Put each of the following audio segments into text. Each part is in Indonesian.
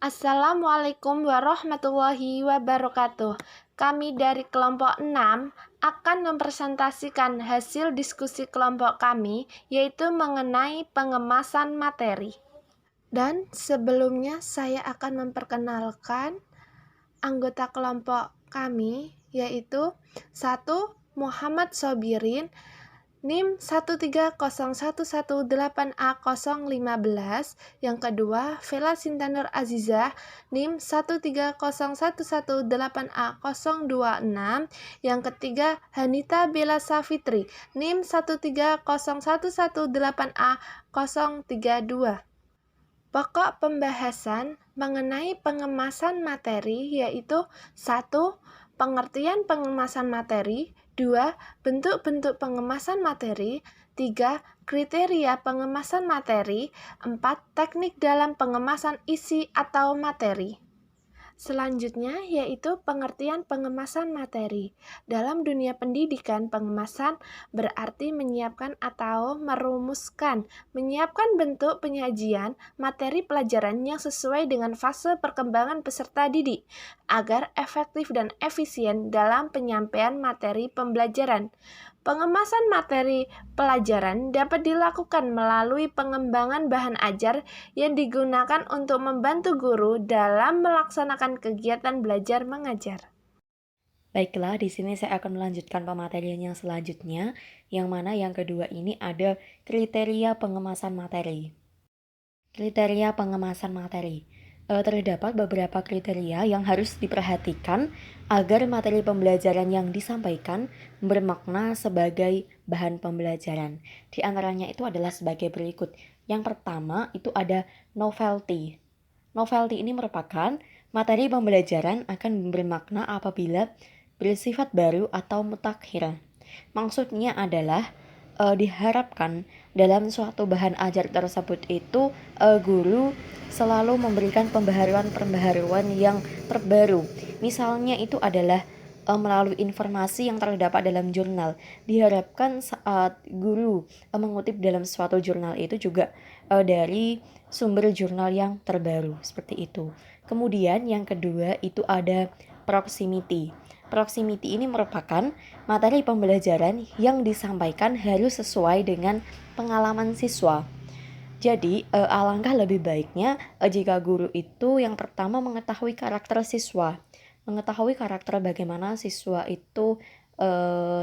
Assalamualaikum warahmatullahi wabarakatuh. Kami dari kelompok 6 akan mempresentasikan hasil diskusi kelompok kami, yaitu mengenai pengemasan materi. Dan sebelumnya saya akan memperkenalkan anggota kelompok kami, yaitu 1. Muhammad Sobirin, NIM 1301118A015. Yang kedua, Vela Sintanur Azizah, NIM 1301118A026. Yang ketiga, Hanita Bella Safitri, NIM 1301118A032. Pokok pembahasan mengenai pengemasan materi yaitu 1. Pengertian pengemasan materi, 2. Bentuk-bentuk pengemasan materi, 3. Kriteria pengemasan materi, 4. Teknik dalam pengemasan isi atau materi. Selanjutnya yaitu pengertian pengemasan materi. Dalam dunia pendidikan, pengemasan berarti menyiapkan atau merumuskan, menyiapkan bentuk penyajian materi pelajaran yang sesuai dengan fase perkembangan peserta didik, agar efektif dan efisien dalam penyampaian materi pembelajaran. Pengemasan materi pelajaran dapat dilakukan melalui pengembangan bahan ajar yang digunakan untuk membantu guru dalam melaksanakan kegiatan belajar mengajar. Baiklah, di sini saya akan melanjutkan pematerian yang selanjutnya, yang mana yang kedua ini ada kriteria pengemasan materi. Kriteria pengemasan materi. Terdapat beberapa kriteria yang harus diperhatikan agar materi pembelajaran yang disampaikan bermakna sebagai bahan pembelajaran. Di antaranya itu adalah sebagai berikut. Yang pertama itu ada novelty. Novelty ini merupakan materi pembelajaran akan bermakna apabila bersifat baru atau mutakhir. Maksudnya adalah diharapkan dalam suatu bahan ajar tersebut itu guru selalu memberikan pembaharuan yang terbaru. Misalnya itu adalah melalui informasi yang terdapat dalam jurnal. Diharapkan saat guru mengutip dalam suatu jurnal itu juga dari sumber jurnal yang terbaru, seperti itu. Kemudian yang kedua itu ada proximity. Proximity ini merupakan materi pembelajaran yang disampaikan harus sesuai dengan pengalaman siswa. Jadi, alangkah lebih baiknya jika guru itu yang pertama mengetahui karakter siswa, mengetahui karakter bagaimana siswa itu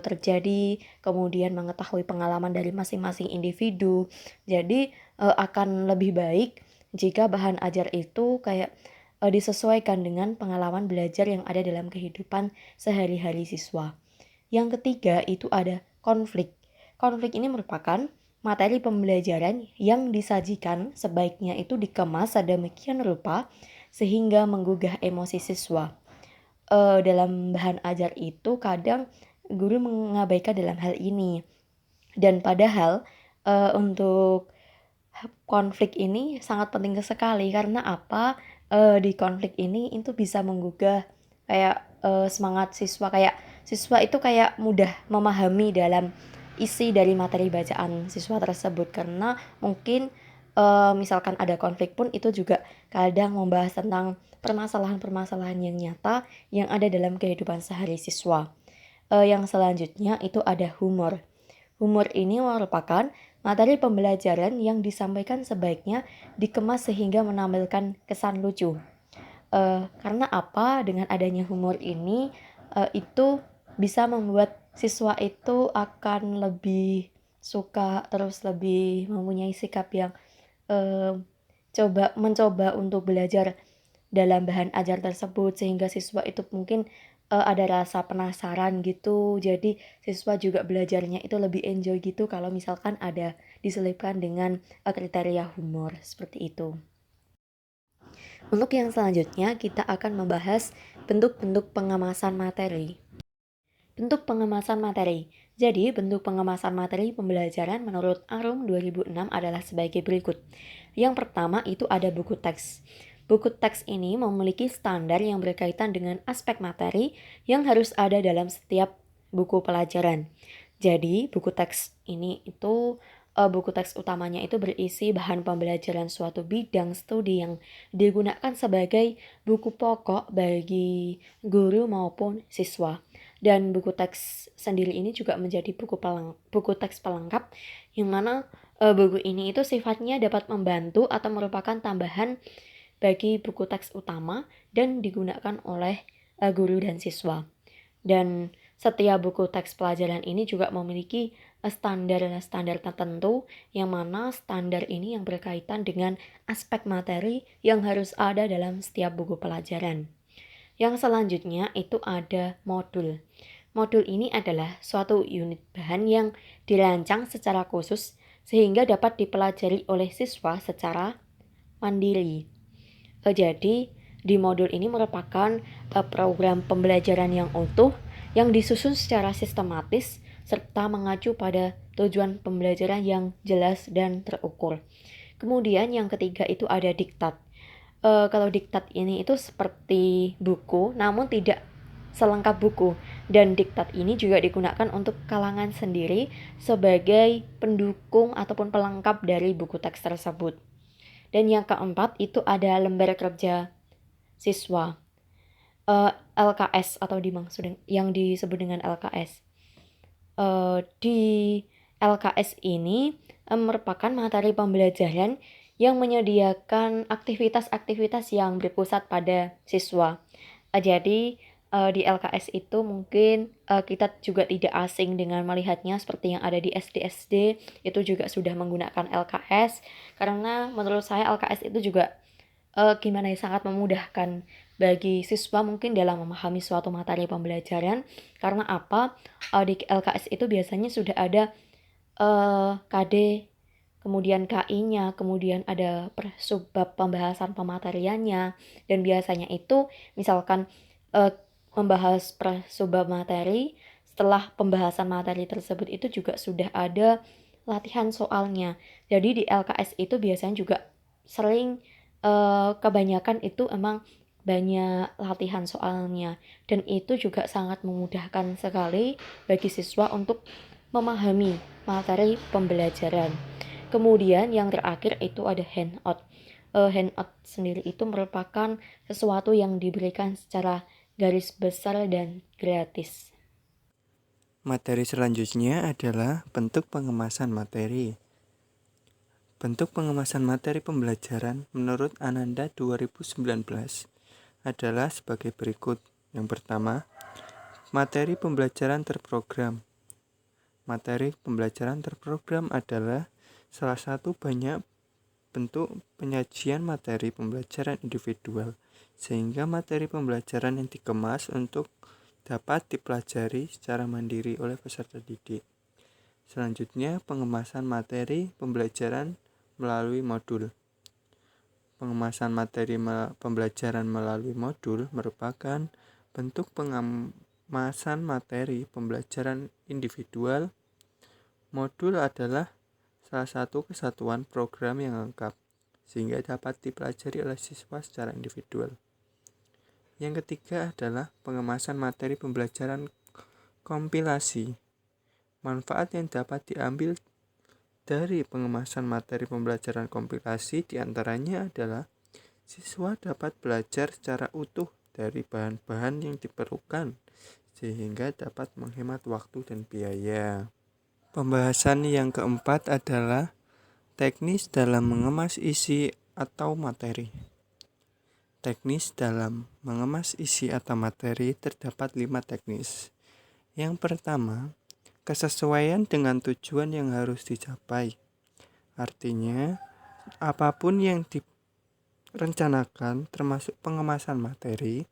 terjadi, kemudian mengetahui pengalaman dari masing-masing individu. Jadi, akan lebih baik jika bahan ajar itu kayak disesuaikan dengan pengalaman belajar yang ada dalam kehidupan sehari-hari siswa. Yang ketiga itu ada konflik. Konflik ini merupakan materi pembelajaran yang disajikan sebaiknya itu dikemas sedemikian rupa sehingga menggugah emosi siswa. Dalam bahan ajar itu kadang guru mengabaikan dalam hal ini. Dan padahal untuk konflik ini sangat penting sekali karena apa? Di konflik ini itu bisa menggugah kayak semangat siswa, kayak siswa itu kayak mudah memahami dalam isi dari materi bacaan siswa tersebut karena mungkin misalkan ada konflik pun itu juga kadang membahas tentang permasalahan-permasalahan yang nyata yang ada dalam kehidupan sehari siswa. Yang selanjutnya itu ada humor. Humor ini merupakan materi pembelajaran yang disampaikan sebaiknya dikemas sehingga menampilkan kesan lucu. Karena apa? Dengan adanya humor ini itu bisa membuat siswa itu akan lebih suka, terus lebih mempunyai sikap yang mencoba untuk belajar dalam bahan ajar tersebut sehingga siswa itu mungkin ada rasa penasaran gitu. Jadi siswa juga belajarnya itu lebih enjoy gitu kalau misalkan ada diselipkan dengan kriteria humor seperti itu. Untuk yang selanjutnya kita akan membahas bentuk-bentuk pengemasan materi. Bentuk pengemasan materi. Jadi, bentuk pengemasan materi pembelajaran menurut Arum 2006 adalah sebagai berikut. Yang pertama itu ada buku teks. Buku teks ini memiliki standar yang berkaitan dengan aspek materi yang harus ada dalam setiap buku pelajaran. Jadi, buku teks ini itu buku teks utamanya itu berisi bahan pembelajaran suatu bidang studi yang digunakan sebagai buku pokok bagi guru maupun siswa. Dan buku teks sendiri ini juga menjadi buku teks pelengkap yang mana buku ini itu sifatnya dapat membantu atau merupakan tambahan bagi buku teks utama dan digunakan oleh guru dan siswa. Dan setiap buku teks pelajaran ini juga memiliki standar-standar tertentu yang mana standar ini yang berkaitan dengan aspek materi yang harus ada dalam setiap buku pelajaran. Yang selanjutnya itu ada modul. Modul ini adalah suatu unit bahan yang dirancang secara khusus sehingga dapat dipelajari oleh siswa secara mandiri. Jadi di modul ini merupakan program pembelajaran yang utuh yang disusun secara sistematis serta mengacu pada tujuan pembelajaran yang jelas dan terukur. Kemudian yang ketiga itu ada diktat. Kalau diktat ini itu seperti buku namun tidak selengkap buku, dan diktat ini juga digunakan untuk kalangan sendiri sebagai pendukung ataupun pelengkap dari buku teks tersebut. Dan yang keempat itu ada lembar kerja siswa, LKS atau yang disebut dengan LKS. Di LKS ini merupakan materi pembelajaran yang menyediakan aktivitas-aktivitas yang berpusat pada siswa. Jadi di LKS itu mungkin kita juga tidak asing dengan melihatnya seperti yang ada di SD-SD itu juga sudah menggunakan LKS, karena menurut saya LKS itu juga gimana ya, sangat memudahkan bagi siswa mungkin dalam memahami suatu materi pembelajaran. Karena apa? Di LKS itu biasanya sudah ada KD, kemudian KI-nya, kemudian ada subbab pembahasan pemateriannya, dan biasanya itu misalkan membahas subbab materi, setelah pembahasan materi tersebut itu juga sudah ada latihan soalnya. Jadi di LKS itu biasanya juga sering kebanyakan itu emang banyak latihan soalnya, dan itu juga sangat memudahkan sekali bagi siswa untuk memahami materi pembelajaran. Kemudian yang terakhir itu ada handout. Handout sendiri itu merupakan sesuatu yang diberikan secara garis besar dan gratis. Materi selanjutnya adalah bentuk pengemasan materi. Bentuk pengemasan materi pembelajaran menurut Ananda 2019 adalah sebagai berikut. Yang pertama, materi pembelajaran terprogram. Materi pembelajaran terprogram adalah salah satu banyak bentuk penyajian materi pembelajaran individual, sehingga materi pembelajaran yang dikemas untuk dapat dipelajari secara mandiri oleh peserta didik. Selanjutnya, pengemasan materi pembelajaran melalui modul. Pengemasan materi pembelajaran melalui modul merupakan bentuk pengemasan materi pembelajaran individual. Modul adalah salah satu kesatuan program yang lengkap, sehingga dapat dipelajari oleh siswa secara individual. Yang ketiga adalah pengemasan materi pembelajaran kompilasi. Manfaat yang dapat diambil dari pengemasan materi pembelajaran kompilasi diantaranya adalah siswa dapat belajar secara utuh dari bahan-bahan yang diperlukan, sehingga dapat menghemat waktu dan biaya. Pembahasan yang keempat adalah teknis dalam mengemas isi atau materi. Teknis dalam mengemas isi atau materi terdapat 5 teknis. Yang pertama, kesesuaian dengan tujuan yang harus dicapai. Artinya, apapun yang direncanakan termasuk pengemasan materi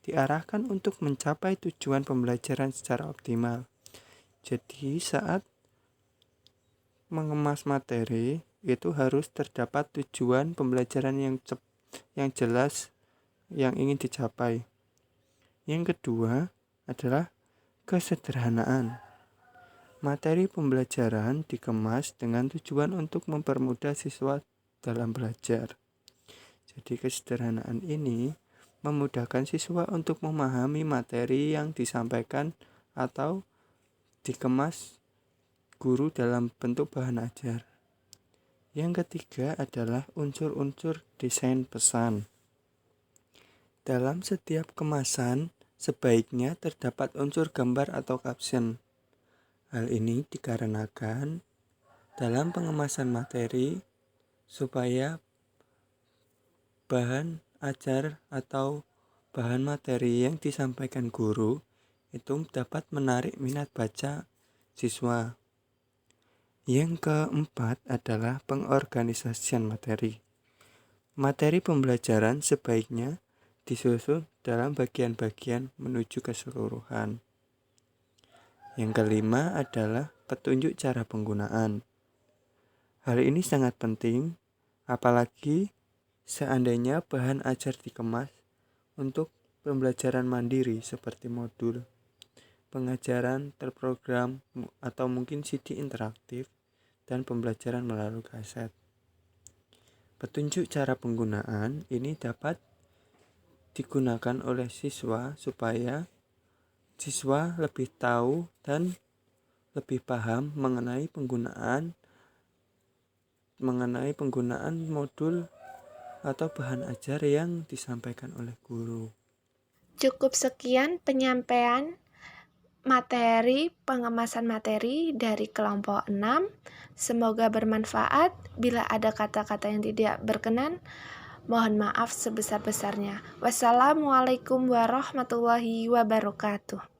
diarahkan untuk mencapai tujuan pembelajaran secara optimal. Jadi, saat mengemas materi itu harus terdapat tujuan pembelajaran yang jelas yang ingin dicapai. Yang kedua adalah kesederhanaan. Materi pembelajaran dikemas dengan tujuan untuk mempermudah siswa dalam belajar. Jadi kesederhanaan ini memudahkan siswa untuk memahami materi yang disampaikan atau dikemas guru dalam bentuk bahan ajar. Yang ketiga adalah unsur-unsur desain pesan. Dalam setiap kemasan, sebaiknya terdapat unsur gambar atau caption. Hal ini dikarenakan dalam pengemasan materi supaya bahan ajar atau bahan materi yang disampaikan guru itu dapat menarik minat baca siswa. Yang keempat adalah pengorganisasian materi. Materi pembelajaran sebaiknya disusun dalam bagian-bagian menuju keseluruhan. Yang kelima adalah petunjuk cara penggunaan. Hal ini sangat penting, apalagi seandainya bahan ajar dikemas untuk pembelajaran mandiri seperti modul, pengajaran terprogram atau mungkin CD interaktif, dan pembelajaran melalui kaset. Petunjuk cara penggunaan ini dapat digunakan oleh siswa supaya siswa lebih tahu dan lebih paham mengenai penggunaan modul atau bahan ajar yang disampaikan oleh guru. Cukup sekian penyampaian materi pengemasan materi dari kelompok 6. Semoga bermanfaat. Bila ada kata-kata yang tidak berkenan, mohon maaf sebesar-besarnya. Wassalamualaikum warahmatullahi wabarakatuh.